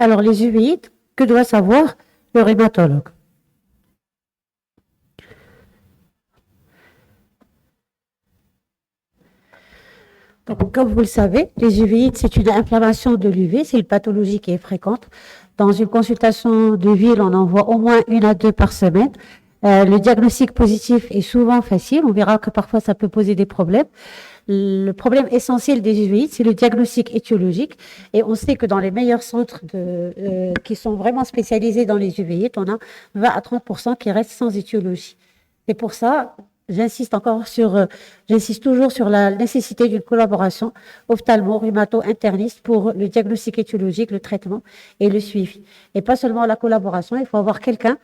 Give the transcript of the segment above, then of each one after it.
Alors, les uvéites, que doit savoir le rhumatologue? Donc, comme vous le savez, les uvéites, c'est une inflammation de l'UV, c'est une pathologie qui est fréquente. Dans une consultation de ville, on en voit au moins 1 à 2 par semaine. Le diagnostic positif est souvent facile. On verra que parfois ça peut poser des problèmes. Le problème essentiel des uvéites, c'est le diagnostic étiologique. Et on sait que dans les meilleurs centres qui sont vraiment spécialisés dans les uvéites, on a 20 à 30% qui restent sans étiologie. C'est pour ça, j'insiste toujours sur la nécessité d'une collaboration ophtalmo-rhumato-interniste pour le diagnostic étiologique, le traitement et le suivi. Et pas seulement la collaboration, il faut avoir quelqu'un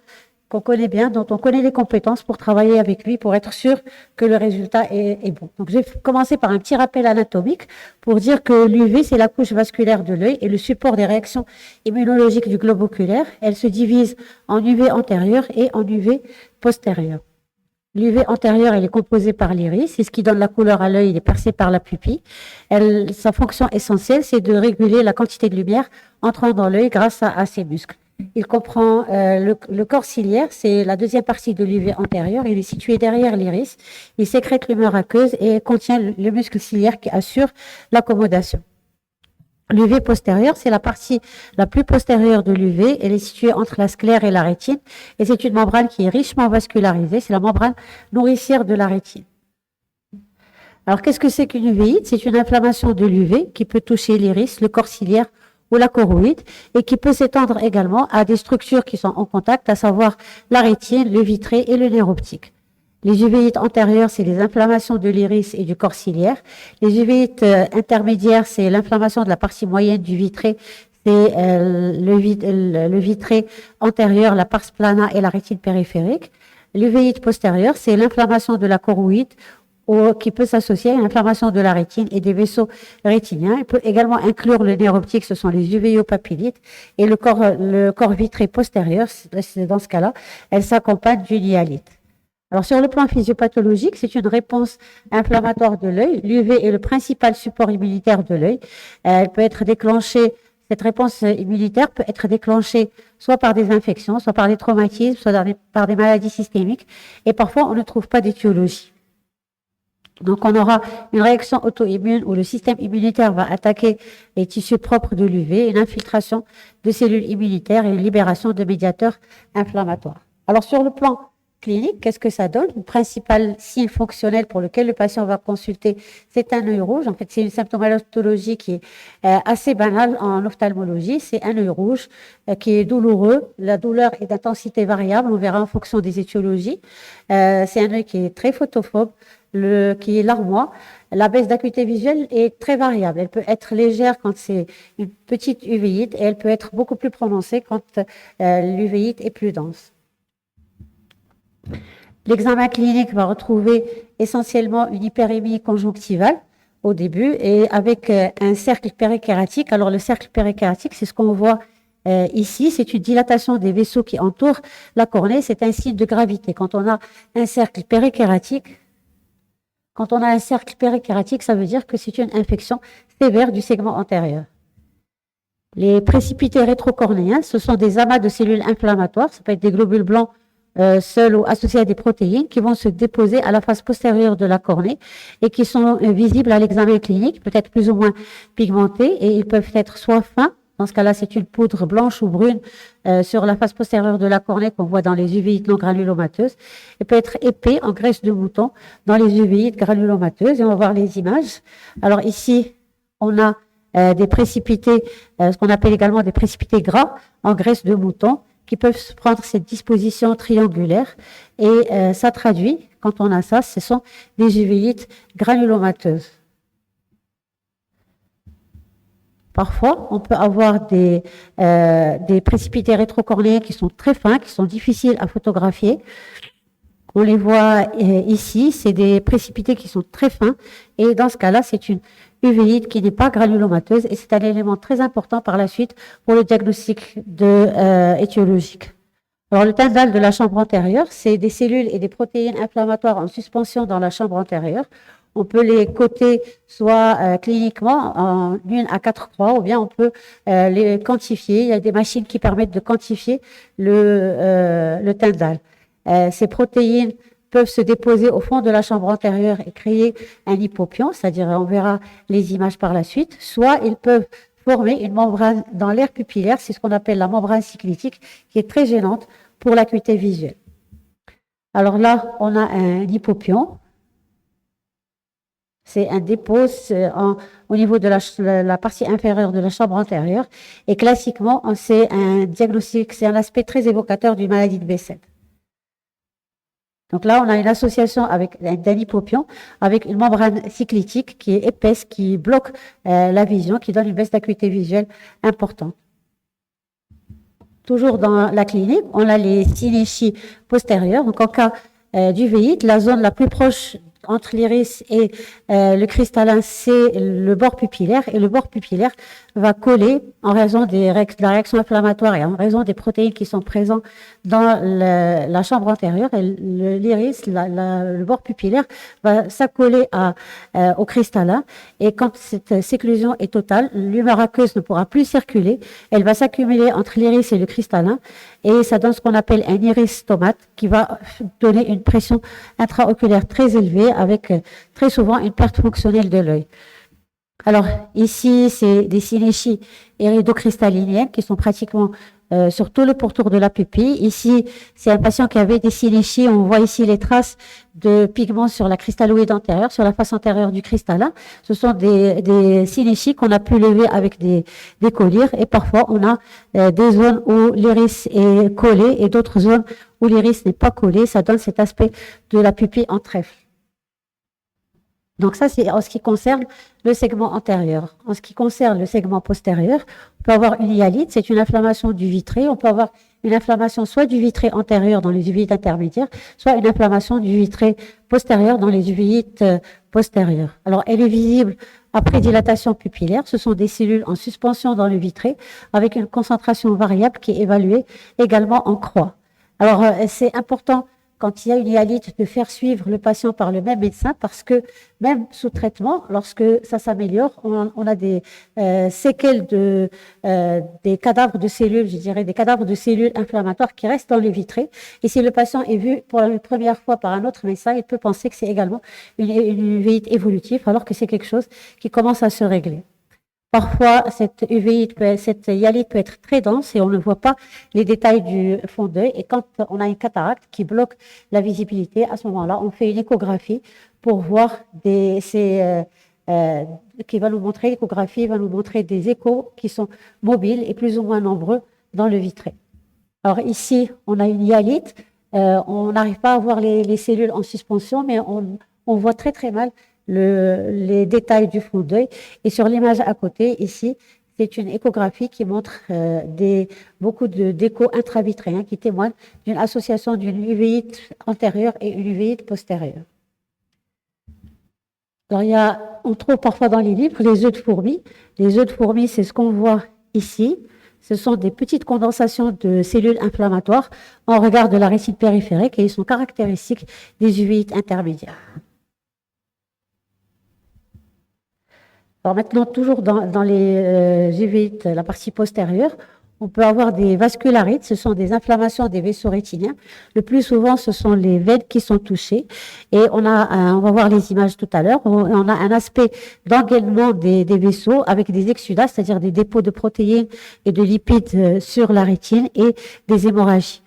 qu'on connaît bien, dont on connaît les compétences pour travailler avec lui, pour être sûr que le résultat est bon. Donc, je vais commencer par un petit rappel anatomique pour dire que l'UV, c'est la couche vasculaire de l'œil et le support des réactions immunologiques du globe oculaire. Elle se divise en UV antérieur et en UV postérieur. L'UV antérieure, elle est composée par l'iris, c'est ce qui donne la couleur à l'œil, il est percé par la pupille. Sa fonction essentielle, c'est de réguler la quantité de lumière entrant dans l'œil grâce à ses muscles. Il comprend le corps ciliaire, c'est la deuxième partie de l'UV antérieure, il est situé derrière l'iris, il sécrète l'humeur aqueuse et contient le muscle ciliaire qui assure l'accommodation. L'UV postérieur, c'est la partie la plus postérieure de l'UV. Elle est située entre la sclère et la rétine. Et c'est une membrane qui est richement vascularisée. C'est la membrane nourricière de la rétine. Alors, qu'est-ce que c'est qu'une uvéite? C'est une inflammation de l'UV qui peut toucher l'iris, le corps ciliaire ou la choroïde et qui peut s'étendre également à des structures qui sont en contact, à savoir la rétine, le vitré et le nerf optique. Les uvéites antérieures, c'est les inflammations de l'iris et du corps ciliaire. Les uvéites intermédiaires, c'est l'inflammation de la partie moyenne du vitré, c'est le vitré antérieur, la pars plana et la rétine périphérique. L'uvéite postérieure, c'est l'inflammation de la choroïde qui peut s'associer à une inflammation de la rétine et des vaisseaux rétiniens. Il peut également inclure le nerf optique, ce sont les uvéopapillites, et le corps vitré postérieur, dans ce cas-là, elle s'accompagne d'une hyalite. Alors, sur le plan physiopathologique, c'est une réponse inflammatoire de l'œil. L'UV est le principal support immunitaire de l'œil. Elle peut être déclenchée, cette réponse immunitaire peut être déclenchée soit par des infections, soit par des traumatismes, soit par des maladies systémiques. Et parfois, on ne trouve pas d'étiologie. Donc, on aura une réaction auto-immune où le système immunitaire va attaquer les tissus propres de l'UV, une infiltration de cellules immunitaires et une libération de médiateurs inflammatoires. Alors, sur le plan clinique, qu'est-ce que ça donne? Le principal signe fonctionnel pour lequel le patient va consulter, c'est un œil rouge. En fait, c'est une symptomatologie qui est assez banale en ophtalmologie. C'est un œil rouge qui est douloureux. La douleur est d'intensité variable. On verra en fonction des étiologies. C'est un œil qui est très photophobe, qui est larmois. La baisse d'acuité visuelle est très variable. Elle peut être légère quand c'est une petite uvéite et elle peut être beaucoup plus prononcée quand l'uvéite est plus dense. L'examen clinique va retrouver essentiellement une hyperémie conjonctivale au début et avec un cercle périkératique. Alors le cercle périkératique, c'est ce qu'on voit ici, c'est une dilatation des vaisseaux qui entourent la cornée, c'est un signe de gravité. Quand on a un cercle périkératique, ça veut dire que c'est une infection sévère du segment antérieur. Les précipités rétrocornéens, ce sont des amas de cellules inflammatoires, ça peut être des globules blancs seuls ou associés à des protéines qui vont se déposer à la face postérieure de la cornée et qui sont visibles à l'examen clinique, peut-être plus ou moins pigmentés, et ils peuvent être soit fins, dans ce cas-là c'est une poudre blanche ou brune sur la face postérieure de la cornée qu'on voit dans les uvéites non granulomateuses, et peut être épais en graisse de mouton dans les uvéites granulomateuses, et on va voir les images. Alors ici, on a des précipités, ce qu'on appelle également des précipités gras en graisse de mouton, qui peuvent prendre cette disposition triangulaire et ça traduit, quand on a ça, ce sont des uvéites granulomateuses. Parfois, on peut avoir des précipités rétrocornéens qui sont très fins, qui sont difficiles à photographier. On les voit ici, c'est des précipités qui sont très fins et dans ce cas-là, c'est une uvéite qui n'est pas granulomateuse et c'est un élément très important par la suite pour le diagnostic étiologique. Alors le tyndall de la chambre antérieure, c'est des cellules et des protéines inflammatoires en suspension dans la chambre antérieure. On peut les coter soit cliniquement en 1 à 4 croix, ou bien on peut les quantifier. Il y a des machines qui permettent de quantifier le Tyndall. Ces protéines peuvent se déposer au fond de la chambre antérieure et créer un hypopion, c'est-à-dire on verra les images par la suite, soit ils peuvent former une membrane dans l'aire pupillaire, c'est ce qu'on appelle la membrane cyclitique, qui est très gênante pour l'acuité visuelle. Alors là, on a un hypopion. C'est un dépôt au niveau de la partie inférieure de la chambre antérieure. Et classiquement, c'est un diagnostic, c'est un aspect très évocateur d'une maladie de Behçet. Donc là, on a une association avec d'un hypopion avec une membrane cyclitique qui est épaisse, qui bloque la vision, qui donne une baisse d'acuité visuelle importante. Toujours dans la clinique, on a les synéchies postérieures. Donc en cas d'uvéite, la zone la plus proche entre l'iris et le cristallin, c'est le bord pupillaire. Et le bord pupillaire va coller en raison de la réaction inflammatoire et en raison des protéines qui sont présentes dans la chambre antérieure. Et l'iris, le bord pupillaire, va s'accoler au cristallin. Et quand cette séclusion est totale, l'humeur aqueuse ne pourra plus circuler. Elle va s'accumuler entre l'iris et le cristallin. Et ça donne ce qu'on appelle un iris tomate qui va donner une pression intraoculaire très élevée avec très souvent une perte fonctionnelle de l'œil. Alors ici, c'est des synéchies iridocristalliniennes qui sont pratiquement sur tout le pourtour de la pupille. Ici, c'est un patient qui avait des synéchies. On voit ici les traces de pigments sur la cristalloïde antérieure, sur la face antérieure du cristallin. Ce sont des synéchies qu'on a pu lever avec des collyres. Et parfois, on a des zones où l'iris est collé et d'autres zones où l'iris n'est pas collé. Ça donne cet aspect de la pupille en trèfle. Donc ça, c'est en ce qui concerne le segment antérieur. En ce qui concerne le segment postérieur, on peut avoir une hyalite, c'est une inflammation du vitré. On peut avoir une inflammation soit du vitré antérieur dans les uvéites intermédiaires, soit une inflammation du vitré postérieur dans les uvéites postérieures. Alors, elle est visible après dilatation pupillaire. Ce sont des cellules en suspension dans le vitré avec une concentration variable qui est évaluée également en croix. Alors, c'est important quand il y a une hyalite, de faire suivre le patient par le même médecin parce que même sous traitement, lorsque ça s'améliore, on a des séquelles des cadavres de cellules, je dirais des cadavres de cellules inflammatoires qui restent dans les vitrés. Et si le patient est vu pour la première fois par un autre médecin, il peut penser que c'est également une uvéite évolutive alors que c'est quelque chose qui commence à se régler. Parfois, cette hyalite peut être très dense et on ne voit pas les détails du fond d'œil. Et quand on a une cataracte qui bloque la visibilité, à ce moment-là, on fait une échographie pour voir qui va nous montrer, l'échographie va nous montrer des échos qui sont mobiles et plus ou moins nombreux dans le vitré. Alors ici, on a une hyalite. On n'arrive pas à voir les cellules en suspension, mais on voit très très mal les détails du fond d'œil. Et sur l'image à côté, ici, c'est une échographie qui montre beaucoup d'échos intravitréens qui témoignent d'une association d'une uvéite antérieure et une uvéite postérieure. Alors, on trouve parfois dans les livres les œufs de fourmi. Les œufs de fourmi, c'est ce qu'on voit ici. Ce sont des petites condensations de cellules inflammatoires en regard de la rétine périphérique et ils sont caractéristiques des uvéites intermédiaires. Alors maintenant, toujours dans les uvéites, la partie postérieure, on peut avoir des vascularites, ce sont des inflammations des vaisseaux rétiniens. Le plus souvent, ce sont les veines qui sont touchées. Et on va voir les images tout à l'heure, on a un aspect d'engainement des vaisseaux avec des exsudats, c'est-à-dire des dépôts de protéines et de lipides sur la rétine et des hémorragies.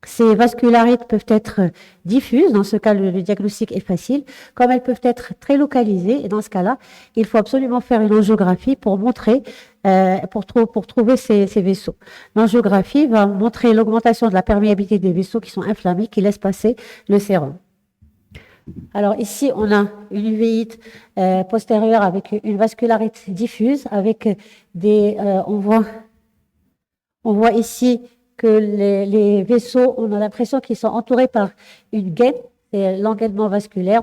Ces vascularites peuvent être diffuses, dans ce cas le diagnostic est facile, comme elles peuvent être très localisées, et dans ce cas-là, il faut absolument faire une angiographie pour montrer, pour trouver ces vaisseaux. L'angiographie va montrer l'augmentation de la perméabilité des vaisseaux qui sont inflammés, qui laissent passer le sérum. Alors ici, on a une uvéite postérieure avec une vascularite diffuse, avec on voit ici que les vaisseaux, on a l'impression qu'ils sont entourés par une gaine, c'est l'engainement vasculaire,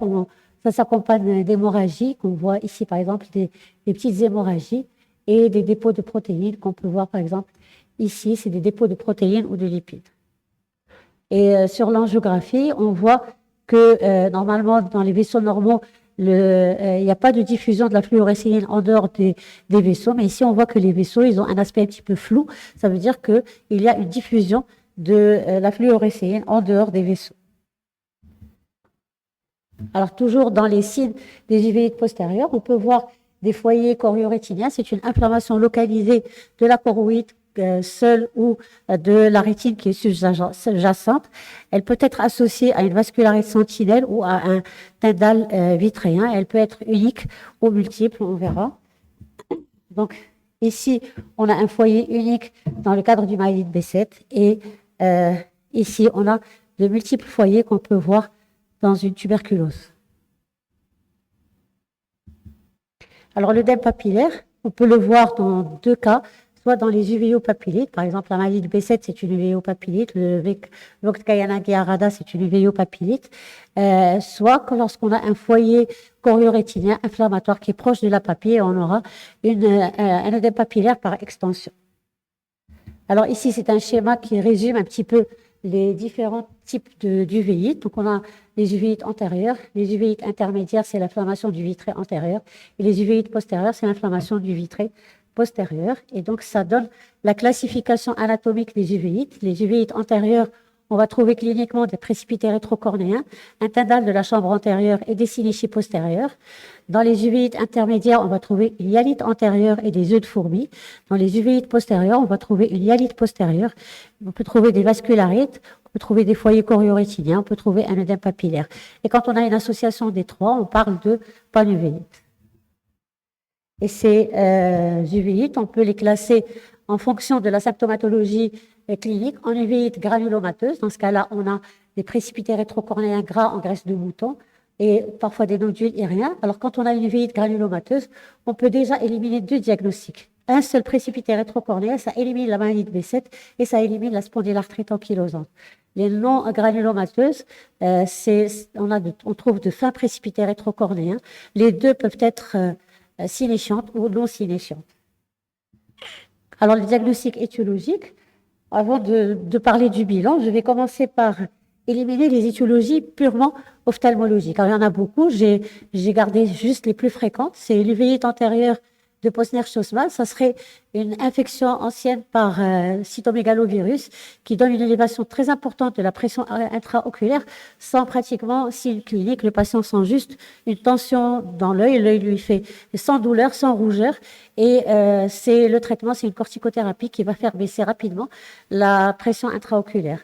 ça s'accompagne d'hémorragies, qu'on voit ici par exemple des petites hémorragies et des dépôts de protéines qu'on peut voir par exemple ici, c'est des dépôts de protéines ou de lipides. Et sur l'angiographie, on voit que normalement dans les vaisseaux normaux, il n'y a pas de diffusion de la fluorescéine en dehors des vaisseaux, mais ici on voit que les vaisseaux, ils ont un aspect un petit peu flou. Ça veut dire qu'il y a une diffusion de la fluorescéine en dehors des vaisseaux. Alors toujours dans les signes des uveites postérieures, on peut voir des foyers choriorétiniens. C'est une inflammation localisée de la choroïde seule ou de la rétine qui est sous-jacente. Elle peut être associée à une vascularité sentinelle ou à un tyndale vitréen. Elle peut être unique ou multiple, on verra. Donc ici, on a un foyer unique dans le cadre du myélite B7 et ici, on a de multiples foyers qu'on peut voir dans une tuberculose. Alors, l'œdème papillaire, on peut le voir dans deux cas, soit dans les uvéopapillites, par exemple, la myélite B7, c'est une uvéopapillite, le Vogt-Kayana-Guéa rada, c'est une uvéopapillite, soit que lorsqu'on a un foyer choriorétinien inflammatoire qui est proche de la papille, on aura un œdème papillaire par extension. Alors ici, c'est un schéma qui résume un petit peu les différents types d'uvéites. Donc, on a les uvéites antérieures, les uvéites intermédiaires, c'est l'inflammation du vitré antérieur, et les uvéites postérieures, c'est l'inflammation du vitré postérieur. Et donc, ça donne la classification anatomique des uvéites. Les uvéites antérieures, on va trouver cliniquement des précipités rétrocornéens, un tyndale de la chambre antérieure et des synéchies postérieures. Dans les uvéites intermédiaires, on va trouver une hyalite antérieure et des œufs de fourmi. Dans les uvéites postérieures, on va trouver une hyalite postérieure. On peut trouver des vascularites, on peut trouver des foyers choriorétiniens, on peut trouver un œdème papillaire. Et quand on a une association des trois, on parle de panuvéite. Et ces uvéites, on peut les classer en fonction de la symptomatologie clinique en uvéite granulomateuse. Dans ce cas-là, on a des précipités rétrocornéens gras en graisse de mouton et parfois des nodules iriens. Alors, quand on a une uvéite granulomateuse, on peut déjà éliminer deux diagnostics. Un seul précipité rétrocornéen, ça élimine la myélite B7 et ça élimine la spondylarthrite ankylosante. Les non granulomateuses, on trouve de fins précipités rétrocornéens. Les deux peuvent être synéchiantes ou non synéchiantes. Alors, le diagnostic étiologique, avant de parler du bilan, je vais commencer par éliminer les étiologies purement ophtalmologiques. Alors, il y en a beaucoup, j'ai gardé juste les plus fréquentes. C'est l'uvéite antérieure de Posner-Schwarzman, ça serait une infection ancienne par cytomégalovirus qui donne une élévation très importante de la pression intraoculaire sans pratiquement signe clinique. Le patient sent juste une tension dans l'œil, l'œil lui fait sans douleur, sans rougeur et le traitement, c'est une corticothérapie qui va faire baisser rapidement la pression intraoculaire.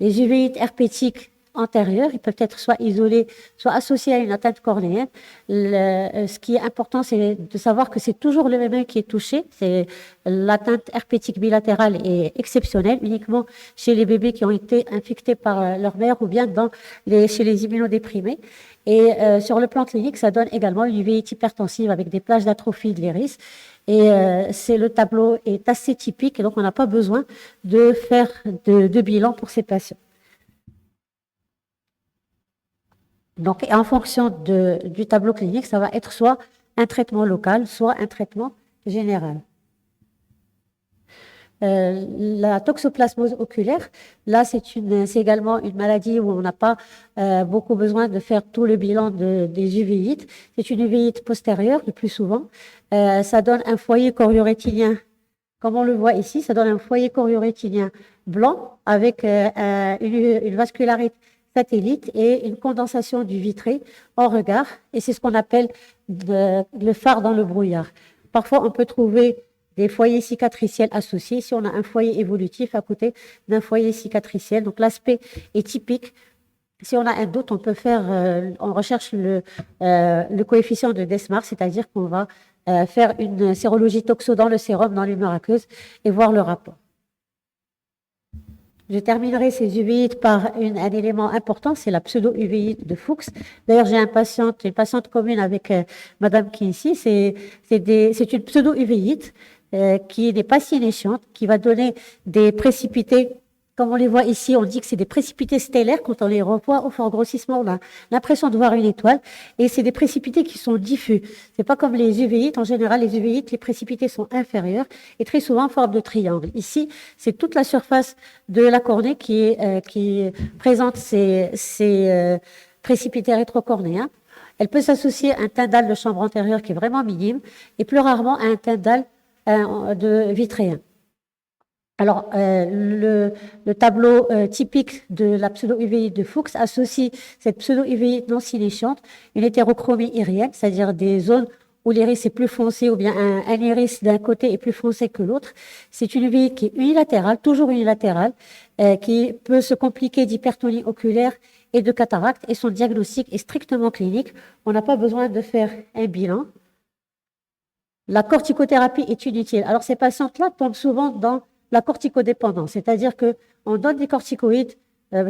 Les uvéites herpétiques antérieurs, ils peuvent être soit isolés, soit associés à une atteinte cornéenne. Ce qui est important, c'est de savoir que c'est toujours le même œil qui est touché. C'est l'atteinte herpétique bilatérale est exceptionnelle, uniquement chez les bébés qui ont été infectés par leur mère ou bien chez les immunodéprimés. Et sur le plan clinique, ça donne également une uvéite hypertensive avec des plages d'atrophie de l'iris. Et le tableau est assez typique, et donc on n'a pas besoin de faire de bilan pour ces patients. Donc, en fonction du tableau clinique, ça va être soit un traitement local, soit un traitement général. La toxoplasmose oculaire, là, c'est également une maladie où on n'a pas beaucoup besoin de faire tout le bilan des uvéites. C'est une uvéite postérieure, le plus souvent. Ça donne un foyer choriorétinien, comme on le voit ici, ça donne un foyer choriorétinien blanc avec une vascularité satellite et une condensation du vitré en regard, et c'est ce qu'on appelle le phare dans le brouillard. Parfois, on peut trouver des foyers cicatriciels associés si on a un foyer évolutif à côté d'un foyer cicatriciel. Donc, l'aspect est typique. Si on a un doute, on peut on recherche le coefficient de Desmar, c'est-à-dire qu'on va faire une sérologie toxo dans le sérum, dans l'humeur aqueuse, et voir le rapport. Je terminerai ces uvéites par un élément important, c'est la pseudo-uvéite de Fuchs. D'ailleurs, j'ai une patiente commune avec Madame Kinsey. C'est une pseudo-uvéite qui n'est pas synéchiante, qui va donner des précipités. Comme on les voit ici, on dit que c'est des précipités stellaires. Quand on les revoit au fort grossissement, on a l'impression de voir une étoile. Et c'est des précipités qui sont diffus. C'est pas comme les uvéites. En général, les uvéites, les précipités sont inférieurs et très souvent en forme de triangle. Ici, c'est toute la surface de la cornée qui présente ces précipités rétrocornéens. Elle peut s'associer à un tyndall de chambre antérieure qui est vraiment minime et plus rarement à un tyndall de vitréen. Alors, le tableau typique de la pseudo-uvéite de Fuchs associe cette pseudo-uvéite non silénciante, une hétérochromie irienne, c'est-à-dire des zones où l'iris est plus foncé ou bien un iris d'un côté est plus foncé que l'autre. C'est une uvéite qui est unilatérale, toujours unilatérale, qui peut se compliquer d'hypertonie oculaire et de cataracte, et son diagnostic est strictement clinique. On n'a pas besoin de faire un bilan. La corticothérapie est inutile. Alors, ces patientes-là tombent souvent dans la corticodépendance, c'est-à-dire qu'on donne des corticoïdes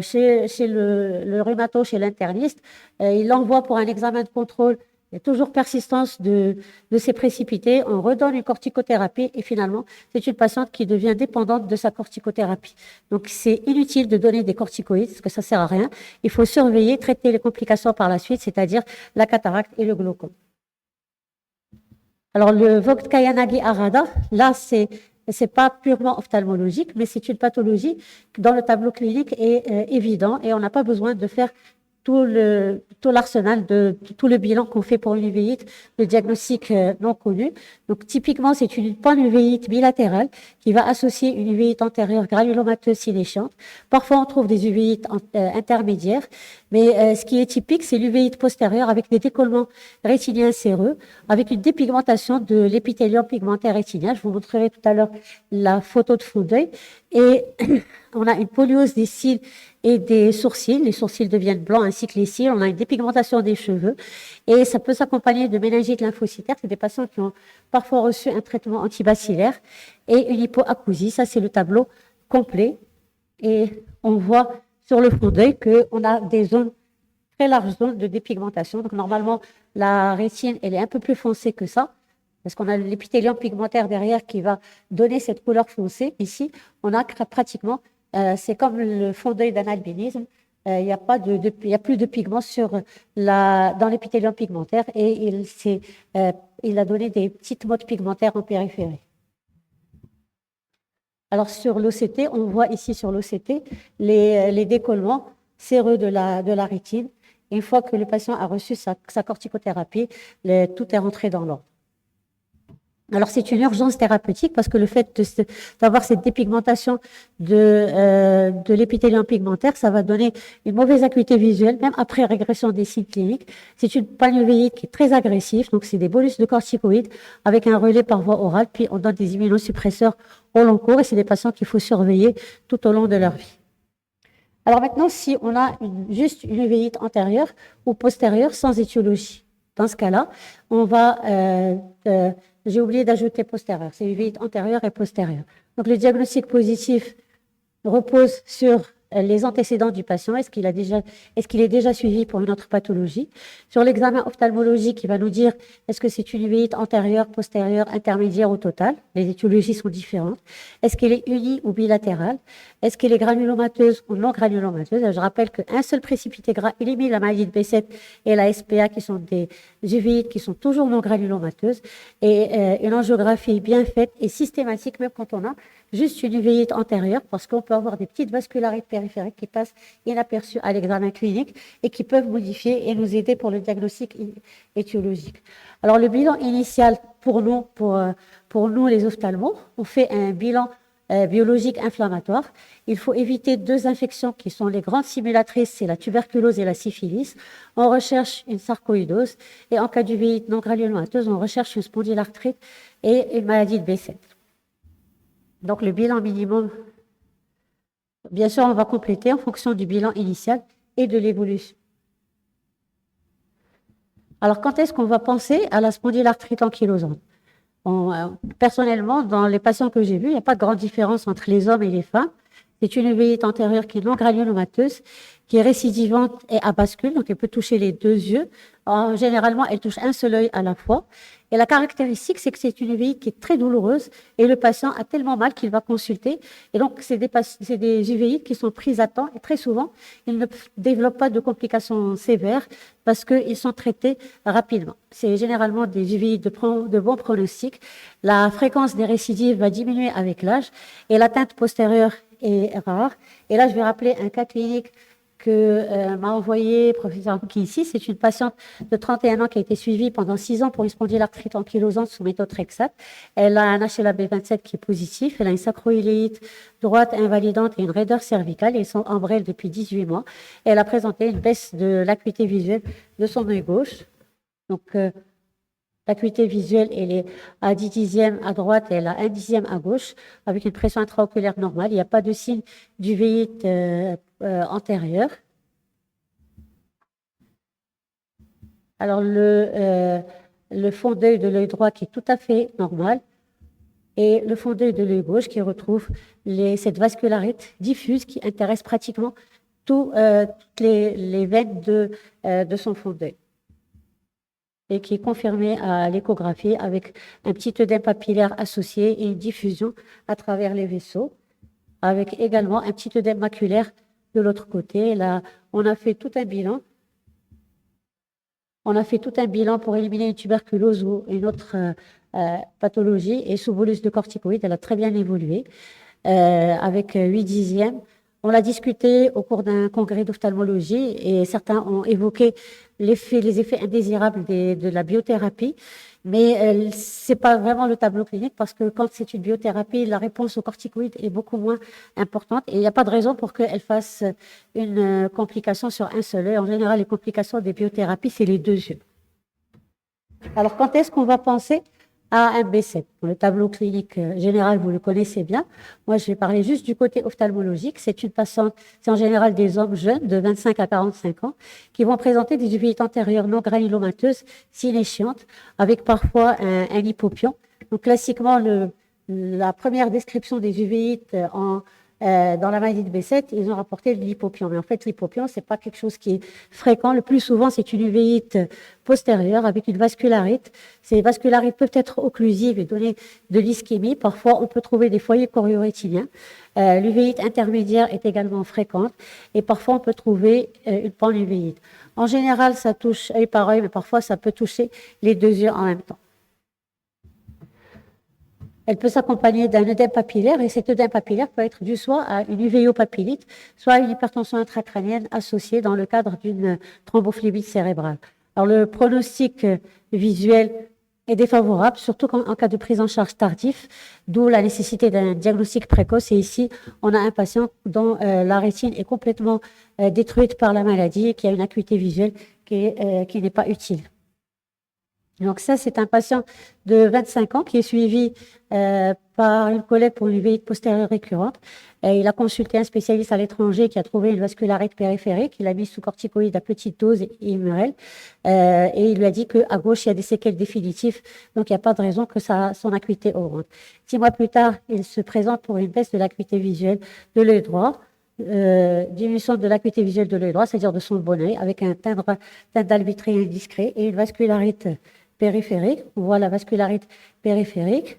chez le rhumato, chez l'interniste, il l'envoie pour un examen de contrôle, il y a toujours persistance de ces précipités, on redonne une corticothérapie et finalement, c'est une patiente qui devient dépendante de sa corticothérapie. Donc, c'est inutile de donner des corticoïdes parce que ça sert à rien. Il faut surveiller, traiter les complications par la suite, c'est-à-dire la cataracte et le glaucome. Alors, le Vogt-Kayanagi-Arada, là, c'est pas purement ophtalmologique, mais c'est une pathologie dans le tableau clinique est évident et on n'a pas besoin de faire tout l'arsenal de tout le bilan qu'on fait pour une uvéite, le diagnostic non connu. Donc, typiquement, c'est une panuvéite bilatérale qui va associer une uvéite antérieure granulomateuse silénciante. Parfois, on trouve des uvéites intermédiaires, mais ce qui est typique, c'est l'uvéite postérieure avec des décollements rétiniens séreux, avec une dépigmentation de l'épithélium pigmentaire rétinien. Je vous montrerai tout à l'heure la photo de fond d'œil. Et on a une poliose des cils et des sourcils. Les sourcils deviennent blancs ainsi que les cils. On a une dépigmentation des cheveux. Et ça peut s'accompagner de méningite lymphocytaire. C'est des patients qui ont parfois reçu un traitement antibacillaire et une hypoacousie. Ça, c'est le tableau complet. Et on voit sur le fond d'œil qu'on a des zones, très larges zones de dépigmentation. Donc, normalement, la rétine, elle est un peu plus foncée que ça, parce qu'on a l'épithélium pigmentaire derrière qui va donner cette couleur foncée. Ici, on a pratiquement, c'est comme le fond d'œil d'un albinisme, il n'y a pas il a plus de pigments dans l'épithélium pigmentaire et il a donné des petites mottes pigmentaires en périphérie. Alors, sur l'OCT, on voit ici sur l'OCT les décollements séreux de la rétine. Et une fois que le patient a reçu sa corticothérapie, tout est rentré dans l'ordre. Alors, c'est une urgence thérapeutique parce que le fait d'avoir cette dépigmentation de l'épithélium pigmentaire, ça va donner une mauvaise acuité visuelle, même après régression des signes cliniques. C'est une panuvéite qui est très agressive, donc c'est des bolus de corticoïdes avec un relais par voie orale, puis on donne des immunosuppresseurs au long cours et c'est des patients qu'il faut surveiller tout au long de leur vie. Alors maintenant, si on a juste une uvéite antérieure ou postérieure sans étiologie, dans ce cas-là, on va... j'ai oublié d'ajouter postérieure, c'est uvéite antérieure et postérieure. Donc le diagnostic positif repose sur les antécédents du patient, est-ce qu'il est déjà suivi pour une autre pathologie. Sur l'examen ophtalmologique, il va nous dire est-ce que c'est une uvéite antérieure, postérieure, intermédiaire ou totale. Les étiologies sont différentes. Est-ce qu'elle est unie ou bilatérale? Est-ce qu'elle est granulomateuse ou non granulomateuse? Je rappelle qu'un seul précipité gras élimine la maladie de B7 et la SPA qui sont des uvéites qui sont toujours non granulomateuses. Et une angiographie bien faite et systématique, même quand on a juste une uvéite antérieure, parce qu'on peut avoir des petites vascularites périphériques qui passent inaperçues à l'examen clinique et qui peuvent modifier et nous aider pour le diagnostic étiologique. Alors, le bilan initial pour nous les ophtalmos, on fait un bilan biologique inflammatoire. Il faut éviter deux infections qui sont les grandes simulatrices, c'est la tuberculose et la syphilis. On recherche une sarcoïdose et en cas d'uvéite non granulomateuse, on recherche une spondylarthrite et une maladie de B7. Donc, le bilan minimum, bien sûr, on va compléter en fonction du bilan initial et de l'évolution. Alors, quand est-ce qu'on va penser à la spondylarthrite ankylosante? Personnellement, dans les patients que j'ai vus, il n'y a pas de grande différence entre les hommes et les femmes. C'est une uvéite antérieure qui est non granulomateuse, qui est récidivante et à bascule, donc elle peut toucher les deux yeux. Généralement, elle touche un seul œil à la fois. Et la caractéristique, c'est que c'est une uvéite qui est très douloureuse et le patient a tellement mal qu'il va consulter. Et donc, c'est des uvéites qui sont prises à temps et très souvent, ils ne développent pas de complications sévères parce qu'ils sont traités rapidement. C'est généralement des uvéites de bon pronostic. La fréquence des récidives va diminuer avec l'âge et l'atteinte postérieure est rare. Et là, je vais rappeler un cas clinique m'a envoyé professeur Mouki ici. C'est une patiente de 31 ans qui a été suivie pendant 6 ans pour une spondylarthrite ankylosante sous méthotrexate. Elle a un HLA-B27 qui est positif. Elle a une sacroïléite droite invalidante et une raideur cervicale. Ils sont en brel depuis 18 mois. Et elle a présenté une baisse de l'acuité visuelle de son œil gauche. Donc, l'acuité visuelle, elle est à 10 dixièmes à droite et elle a 1 dixième à gauche, avec une pression intraoculaire normale. Il n'y a pas de signe d'uvéite antérieure. Alors, le fond d'œil de l'œil droit qui est tout à fait normal et le fond d'œil de l'œil gauche qui retrouve cette vascularite diffuse qui intéresse pratiquement toutes les veines de son fond d'œil et qui est confirmée à l'échographie avec un petit œdème papillaire associé et une diffusion à travers les vaisseaux, avec également un petit œdème maculaire de l'autre côté. Là, on a fait tout un bilan. On a fait tout un bilan pour éliminer une tuberculose ou une autre pathologie, et sous bolus de corticoïdes, elle a très bien évolué, avec 8 dixièmes. On l'a discuté au cours d'un congrès d'ophtalmologie et certains ont évoqué les effets indésirables de la biothérapie, mais c'est pas vraiment le tableau clinique parce que quand c'est une biothérapie, la réponse aux corticoïdes est beaucoup moins importante et il n'y a pas de raison pour qu'elle fasse une complication sur un seul œil. En général, les complications des biothérapies, c'est les deux yeux. Alors, quand est-ce qu'on va penser à un B7? Le tableau clinique général, vous le connaissez bien. Moi, je vais parler juste du côté ophtalmologique. C'est une patiente, c'est en général des hommes jeunes de 25 à 45 ans qui vont présenter des uveites antérieures non granulomateuses synéchiantes avec parfois un hypopion. Donc, classiquement, la première description des uveites dans la maladie de B7, ils ont rapporté l'hypopion. Mais en fait, l'hypopion, c'est pas quelque chose qui est fréquent. Le plus souvent, c'est une uvéite postérieure avec une vascularite. Ces vascularites peuvent être occlusives et donner de l'ischémie. Parfois, on peut trouver des foyers choriorétiniens. L'uvéite intermédiaire est également fréquente et parfois, on peut trouver une panuvéite. En général, ça touche œil par œil, mais parfois, ça peut toucher les deux yeux en même temps. Elle peut s'accompagner d'un œdème papillaire et cet œdème papillaire peut être dû soit à une uvéopapillite, soit à une hypertension intracrânienne associée dans le cadre d'une thrombophlébite cérébrale. Alors le pronostic visuel est défavorable, surtout en cas de prise en charge tardif, d'où la nécessité d'un diagnostic précoce. Et ici, on a un patient dont la rétine est complètement détruite par la maladie et qui a une acuité visuelle qui n'est pas utile. Donc ça, c'est un patient de 25 ans qui est suivi par une collègue pour une uvéite postérieure récurrente. Il a consulté un spécialiste à l'étranger qui a trouvé une vascularite périphérique. Il a mis sous corticoïdes à petite dose et IMRL. Et il lui a dit qu'à gauche, il y a des séquelles définitives. Donc, il n'y a pas de raison que son acuité augmente. 6 mois plus tard, il se présente pour une baisse de l'acuité visuelle de l'œil droit. Diminution de l'acuité visuelle de l'œil droit, c'est-à-dire de son bon œil, avec un teint d'albitré indiscret et une vascularite périphérique. On voit la vascularite périphérique.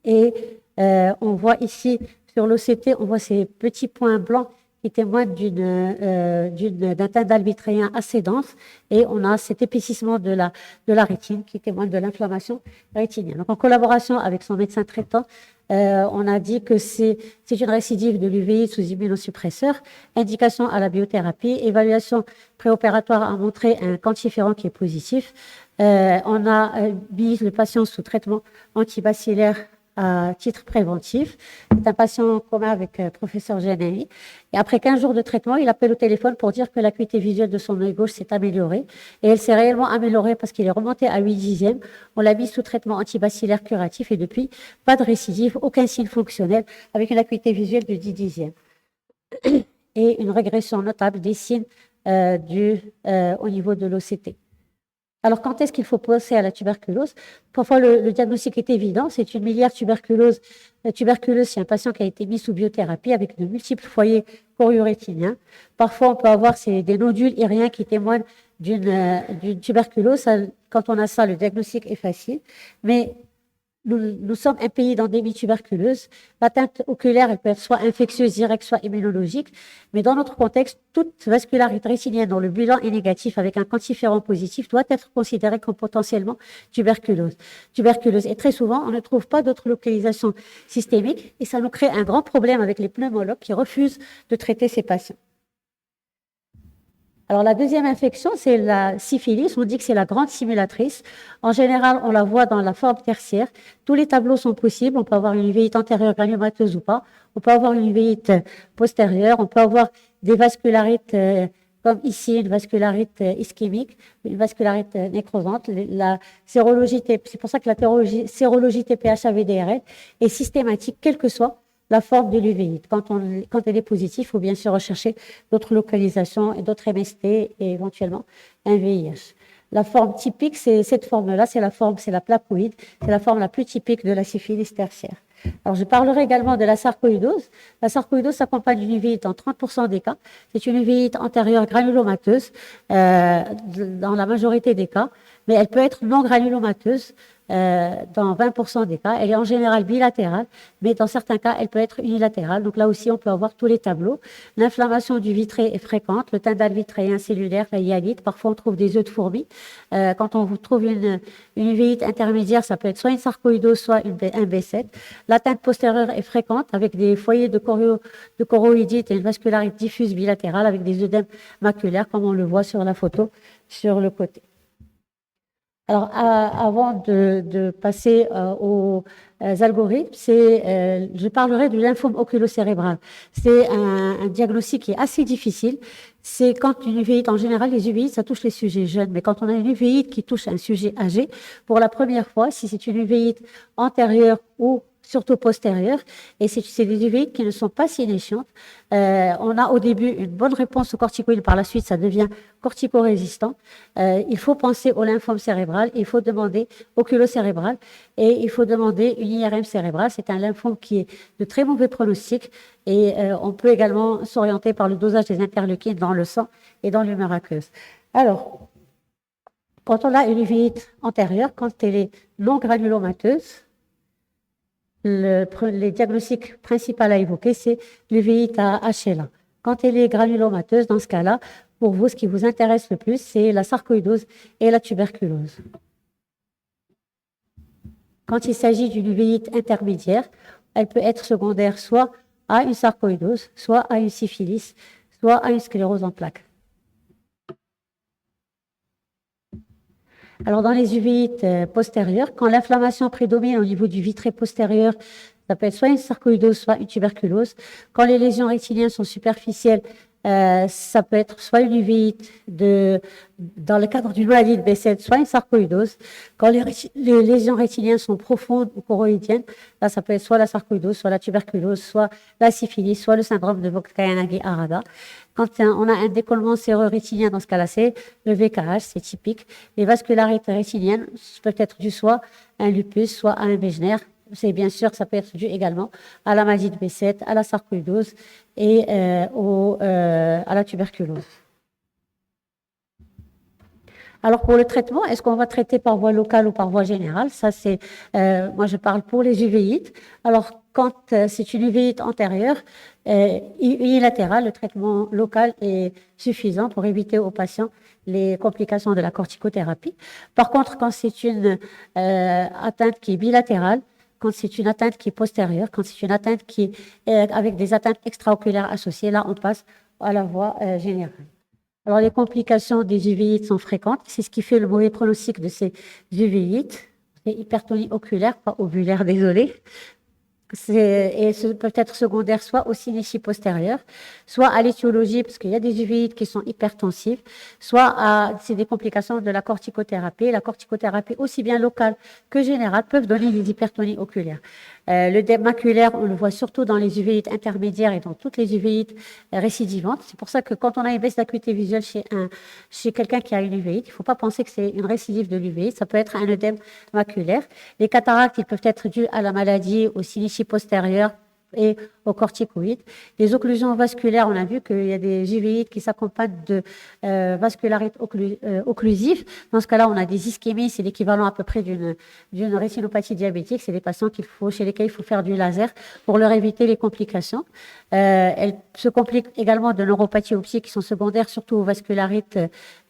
Et on voit ici, sur l'OCT, on voit ces petits points blancs qui témoignent d'un teint d'albitréen assez dense. Et on a cet épaississement de la rétine qui témoigne de l'inflammation rétinienne. Donc, en collaboration avec son médecin traitant, on a dit que c'est une récidive de l'uvéite sous immunosuppresseur, indication à la biothérapie, évaluation préopératoire a montré un quantiférant qui est positif. On a mis le patient sous traitement antibacillaire à titre préventif. C'est un patient commun avec professeur Genei. Et après 15 jours de traitement, il appelle au téléphone pour dire que l'acuité visuelle de son œil gauche s'est améliorée. Et elle s'est réellement améliorée parce qu'il est remonté à 8 dixièmes. On l'a mis sous traitement antibacillaire curatif et depuis, pas de récidive, aucun signe fonctionnel avec une acuité visuelle de 10 dixièmes. Et une régression notable des signes au niveau de l'OCT. Alors, quand est-ce qu'il faut penser à la tuberculose? Parfois, le diagnostic est évident, c'est une miliaire tuberculose. La tuberculose, c'est un patient qui a été mis sous biothérapie avec de multiples foyers choriorétiniens. Parfois, on peut avoir des nodules iriens qui témoignent d'une tuberculose. Quand on a ça, le diagnostic est facile. Mais nous sommes un pays d'endémie tuberculeuse. L'atteinte oculaire, elle peut être soit infectieuse directe, soit immunologique. Mais dans notre contexte, toute vascularite rétinienne dont le bilan est négatif avec un quantiférant positif doit être considérée comme potentiellement tuberculose. Et très souvent, on ne trouve pas d'autres localisations systémiques et ça nous crée un grand problème avec les pneumologues qui refusent de traiter ces patients. Alors, la deuxième infection, c'est la syphilis. On dit que c'est la grande simulatrice. En général, on la voit dans la forme tertiaire. Tous les tableaux sont possibles. On peut avoir une uvéite antérieure granulomateuse ou pas. On peut avoir une uvéite postérieure. On peut avoir des vascularites, comme ici, une vascularite ischémique, une vascularite nécrosante. La sérologie, c'est pour ça que la sérologie TPH-AVDRL est systématique, quelle que soit la forme de l'uvéite. Quand elle est positive, il faut bien sûr rechercher d'autres localisations et d'autres MST et éventuellement un VIH. La forme typique, c'est cette forme-là, c'est la placoïde, c'est la forme la plus typique de la syphilis tertiaire. Alors, je parlerai également de la sarcoïdose. La sarcoïdose s'accompagne d'une uvéite en 30% des cas. C'est une uvéite antérieure granulomateuse dans la majorité des cas, mais elle peut être non granulomateuse dans 20% des cas. Elle est en général bilatérale, mais dans certains cas, elle peut être unilatérale. Donc là aussi, on peut avoir tous les tableaux. L'inflammation du vitré est fréquente, le tyndale vitréen cellulaire, la hyalite. Parfois, on trouve des œufs de fourmi. Quand on trouve une uvéite intermédiaire, ça peut être soit une sarcoïdose, soit un B7. L'atteinte postérieure est fréquente avec des foyers de choroïdite et une vascularite diffuse bilatérale avec des œdèmes maculaires, comme on le voit sur la photo sur le côté. Alors, avant de passer aux algorithmes, je parlerai du lymphome oculocérébral. C'est un diagnostic qui est assez difficile. C'est quand une uvéite, en général, les uvéites, ça touche les sujets jeunes, mais quand on a une uvéite qui touche un sujet âgé, pour la première fois, si c'est une uvéite antérieure ou surtout postérieure, et c'est des uvéites qui ne sont pas sénescientes. On a au début une bonne réponse aux corticoïdes, par la suite ça devient corticorésistant. Il faut penser au lymphome cérébral, il faut demander oculocérébral et il faut demander une IRM cérébrale. C'est un lymphome qui est de très mauvais pronostic et on peut également s'orienter par le dosage des interleukines dans le sang et dans l'humeur aqueuse. Alors, quand on a une uvéite antérieure, quand elle est non granulomateuse, les diagnostics principaux à évoquer, c'est l'uvéite à HLA. Quand elle est granulomateuse, dans ce cas-là, pour vous, ce qui vous intéresse le plus, c'est la sarcoïdose et la tuberculose. Quand il s'agit d'une uvéite intermédiaire, elle peut être secondaire soit à une sarcoïdose, soit à une syphilis, soit à une sclérose en plaques. Alors, dans les uvéites postérieures, quand l'inflammation prédomine au niveau du vitré postérieur, ça peut être soit une sarcoïdose, soit une tuberculose. Quand les lésions rectiliennes sont superficielles, ça peut être soit une uvéite dans le cadre d'une maladie de B7, soit une sarcoïdose. Quand les lésions rectiliennes sont profondes ou choroïdiennes, là, ça peut être soit la sarcoïdose, soit la tuberculose, soit la syphilis, soit le syndrome de Vogt-Koyanagi-Arada. Quand on a un décollement séreux-rétilien, dans ce cas-là, c'est le VKH, c'est typique. Les vascularites rétiliennes peuvent être dues soit à un lupus, soit à un Wegener. C'est bien sûr, ça peut être dû également à la maladie de B7, à la sarcoïdose et à la tuberculose. Alors, pour le traitement, est-ce qu'on va traiter par voie locale ou par voie générale? Ça, c'est, moi, je parle pour les uvéites. Alors, quand c'est une uvéite antérieure, unilatérale, le traitement local est suffisant pour éviter aux patients les complications de la corticothérapie. Par contre, quand c'est une atteinte qui est bilatérale, quand c'est une atteinte qui est postérieure, quand c'est une atteinte qui est avec des atteintes extraoculaires associées, là, on passe à la voie générale. Alors, les complications des uvéites sont fréquentes. C'est ce qui fait le mauvais pronostic de ces uvéites. C'est hypertonie oculaire, pas ovulaire, désolé. Et ce peut être secondaire soit au synéchie postérieure, soit à l'étiologie, parce qu'il y a des uvéites qui sont hypertensives, soit c'est des complications de la corticothérapie. La corticothérapie, aussi bien locale que générale, peuvent donner des hypertonies oculaires. L'œdème maculaire, on le voit surtout dans les uvéites intermédiaires et dans toutes les uvéites récidivantes. C'est pour ça que quand on a une baisse d'acuité visuelle chez quelqu'un qui a une uvéite, il ne faut pas penser que c'est une récidive de l'uvéite, ça peut être un œdème maculaire. Les cataractes, ils peuvent être dus à la maladie, au synéchie postérieure et aux corticoïdes. Les occlusions vasculaires, on a vu qu'il y a des uvéites qui s'accompagnent de vascularites occlusives. Dans ce cas-là, on a des ischémies, c'est l'équivalent à peu près d'une rétinopathie diabétique. C'est des patients chez lesquels il faut faire du laser pour leur éviter les complications. Elles se compliquent également de neuropathies optiques qui sont secondaires, surtout aux vascularites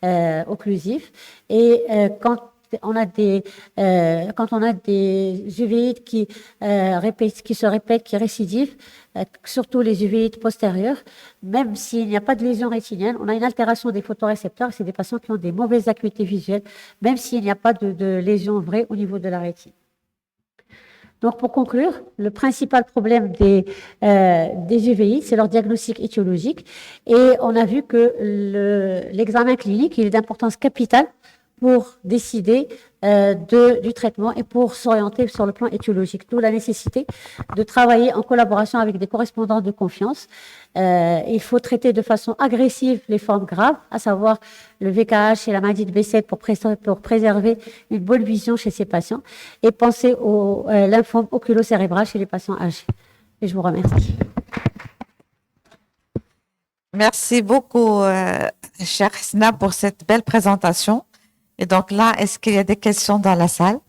occlusives. Et quand quand on a des uvéites qui se répètent, qui récidivent, surtout les uvéites postérieures, même s'il n'y a pas de lésion rétinienne, on a une altération des photorécepteurs. C'est des patients qui ont des mauvaises acuités visuelles, même s'il n'y a pas de lésion vraie au niveau de la rétine. Donc, pour conclure, le principal problème des UVI, c'est leur diagnostic étiologique. Et on a vu que l'examen clinique, il est d'importance capitale pour décider du traitement et pour s'orienter sur le plan étiologique. D'où la nécessité de travailler en collaboration avec des correspondants de confiance. Il faut traiter de façon agressive les formes graves, à savoir le VKH et la maladie de Behçet pour préserver une bonne vision chez ces patients et penser au lymphome oculocérébral chez les patients âgés. Et je vous remercie. Merci beaucoup, chère Hasna, pour cette belle présentation. Et donc là, est-ce qu'il y a des questions dans la salle?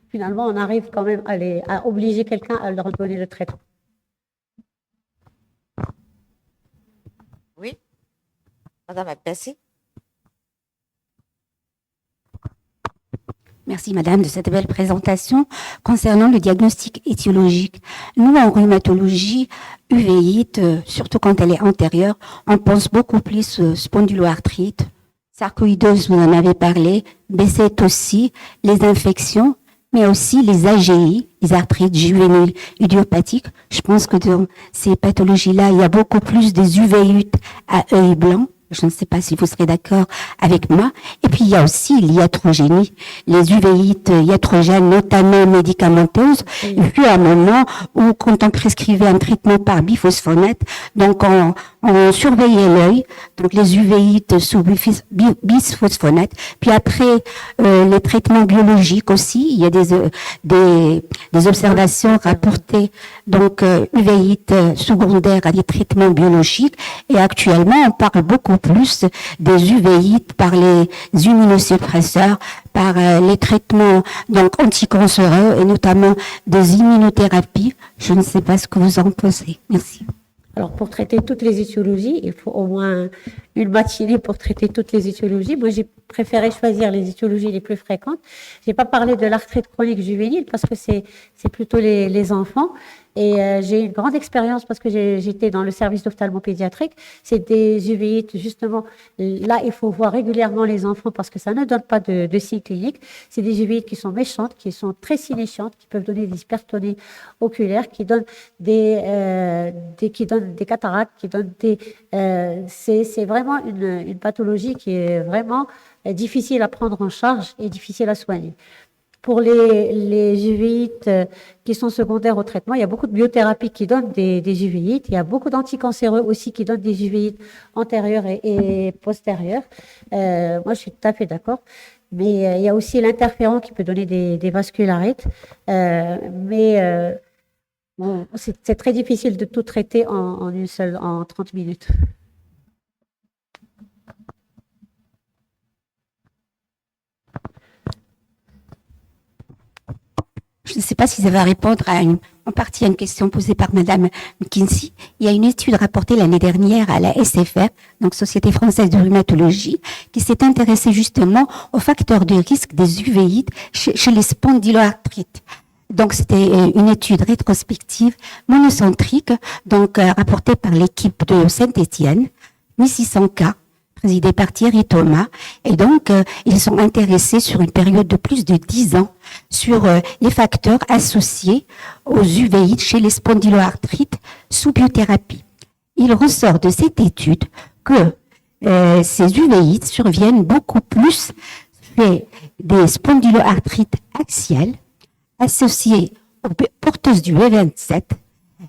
Finalement, on arrive quand même à obliger quelqu'un à leur donner le traitement. Oui, Madame Abessi. Merci Madame de cette belle présentation concernant le diagnostic étiologique. Nous, en rhumatologie, uvéite, surtout quand elle est antérieure, on pense beaucoup plus spondyloarthrite, sarcoïdose, vous en avez parlé, BCT aussi, les infections, mais aussi les AGI, les arthrites juvéniles idiopathiques. Je pense que dans ces pathologies-là, il y a beaucoup plus des uvéites à œil blanc. Je ne sais pas si vous serez d'accord avec moi. Et puis, il y a aussi l'iatrogénie, les uvéites iatrogènes, notamment médicamenteuses. Il fut un moment où, quand on prescrivait un traitement par biphosphonate, donc on surveillait l'œil, donc les uvéites sous biphosphonate. Puis après, les traitements biologiques aussi, il y a des observations rapportées, donc uvéites secondaires à des traitements biologiques. Et actuellement, on parle beaucoup plus des uvéites par les immunosuppresseurs, par les traitements donc anticancéreux et notamment des immunothérapies. Je ne sais pas ce que vous en pensez. Merci. Alors, pour traiter toutes les étiologies, il faut au moins une matinée pour traiter toutes les étiologies. Moi, j'ai préféré choisir les étiologies les plus fréquentes. J'ai pas parlé de l'arthrite chronique juvénile parce que c'est plutôt les enfants. Et j'ai une grande expérience parce que j'étais dans le service d'ophtalmopédiatrique. C'est des uvéites, justement. Là, il faut voir régulièrement les enfants parce que ça ne donne pas de signes cliniques. C'est des uvéites qui sont méchantes, qui sont très signifiantes, qui peuvent donner des hypertonies oculaires, qui donnent des cataractes, qui donnent c'est vraiment une pathologie qui est vraiment difficile à prendre en charge et difficile à soigner. Pour les uvéites qui sont secondaires au traitement, il y a beaucoup de biothérapies qui donnent des uvéites. Il y a beaucoup d'anticancéreux aussi qui donnent des uvéites antérieures et postérieures. Moi, je suis tout à fait d'accord. Mais il y a aussi l'interféron qui peut donner des vascularites. Bon, c'est très difficile de tout traiter en 30 minutes. Je ne sais pas si ça va répondre en partie à une question posée par Madame McKinsey. Il y a une étude rapportée l'année dernière à la SFR, donc Société française de rhumatologie, qui s'est intéressée justement aux facteurs de risque des uvéites chez les spondyloarthrites. Donc, c'était une étude rétrospective monocentrique, donc rapportée par l'équipe de Saint-Étienne, 1600 cas, présidée par Thierry Thomas. Et donc, ils sont intéressés sur une période de plus de 10 ans sur les facteurs associés aux uvéites chez les spondyloarthrites sous biothérapie. Il ressort de cette étude que ces uvéites surviennent beaucoup plus chez des spondyloarthrites axiales associées aux porteuses du V27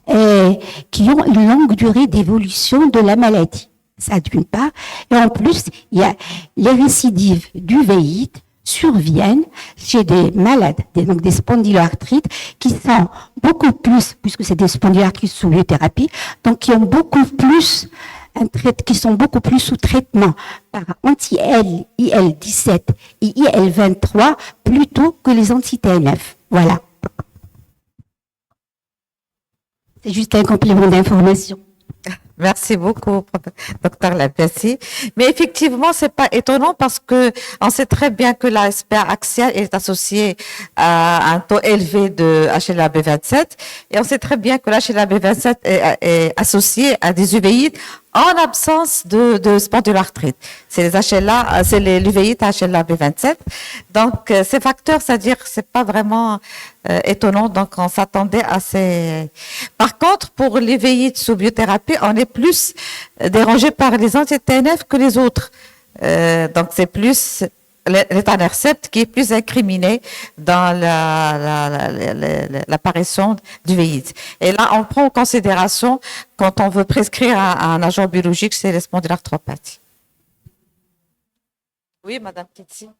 et qui ont une longue durée d'évolution de la maladie. Ça d'une part. Et en plus, il y a les récidives d'uvéites surviennent chez des malades, donc des spondyloarthrites, qui sont beaucoup plus, puisque c'est des spondyloarthrites sous biothérapie, donc qui ont beaucoup plus qui sont beaucoup plus sous traitement par anti-L, IL-17 et IL-23 plutôt que les anti-TNF. Voilà. C'est juste un complément d'information. Merci beaucoup, docteur Lapessi. Mais effectivement, c'est pas étonnant parce que on sait très bien que l'aspect axial est associé à un taux élevé de HLA-B27 et on sait très bien que l'HLA-B27 est associé à des uvéites en absence de spondyloarthrite. C'est l'uvéite HLA-B27. Donc, ces facteurs, c'est-à-dire, c'est pas vraiment étonnant. Donc, on s'attendait à ces... Par contre, pour l'uvéite sous biothérapie, on est plus dérangé par les anti-TNF que les autres. Donc, c'est plus l'étanercept qui est plus incriminé dans l'apparition d'uvéite. Et là, on prend en considération, quand on veut prescrire un agent biologique, c'est les spondylarthropathies. Oui, Madame Kitsi.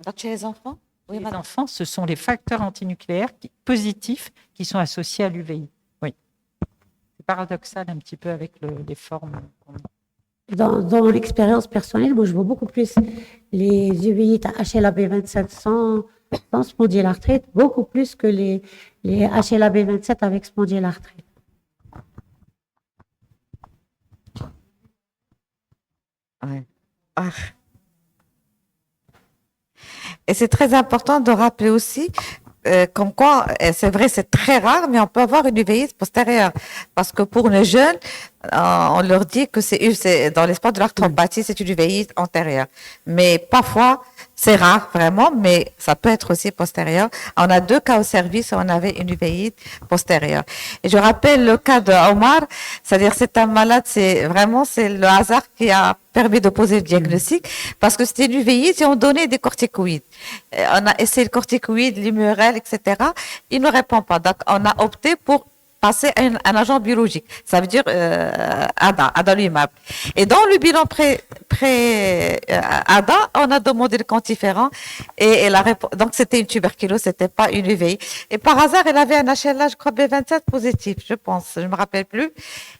Donc, chez les enfants? Oui, les enfants, ce sont les facteurs antinucléaires positifs qui sont associés à l'UVI. Oui. C'est paradoxal un petit peu avec les formes qu'on a. Dans l'expérience personnelle, moi, je vois beaucoup plus les uvéites à HLA-B27 sans sans spondylarthrite, beaucoup plus que les HLA-B27 avec spondylarthrite. Ouais. Ah. Et c'est très important de rappeler aussi, comme quoi, c'est vrai, c'est très rare, mais on peut avoir une uvéite postérieure. Parce que pour les jeunes, on leur dit que c'est dans l'espoir de l'arthropathie, c'est une uvéite antérieure. Mais parfois, c'est rare vraiment, mais ça peut être aussi postérieur. On a 2 cas au service où on avait une uvéite postérieure. Et je rappelle le cas de Omar, c'est-à-dire c'est un malade, c'est le hasard qui a permis de poser le diagnostic, parce que c'était une uvéite et on donnait des corticoïdes. On a essayé le corticoïde, l'Imural, etc. Il ne répond pas. Donc, on a opté pour passer à un agent biologique. Ça veut dire adalimumab. Et dans le bilan pré-ADA, on a demandé le quantiférant et donc c'était une tuberculose, c'était pas une UVI. Et par hasard, elle avait un HLA, je crois, B27 positif, je pense, je me rappelle plus.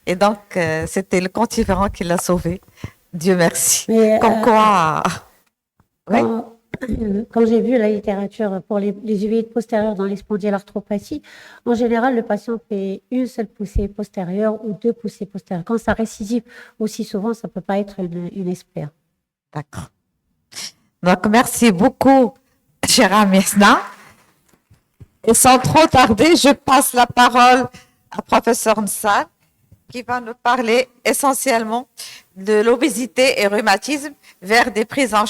Et donc, c'était le quantiférant qui l'a sauvé. Dieu merci. Mais, Comme quoi... Quand j'ai vu la littérature pour les uvéites postérieures dans les spondylarthropathies, en général, le patient fait une seule poussée postérieure ou 2 poussées postérieures. Quand ça récidive aussi souvent, ça ne peut pas être une SPA. D'accord. Donc, merci beaucoup, chère Mesna. Et sans trop tarder, je passe la parole à professeur Msal, qui va nous parler essentiellement de l'obésité et rhumatisme vers des prises en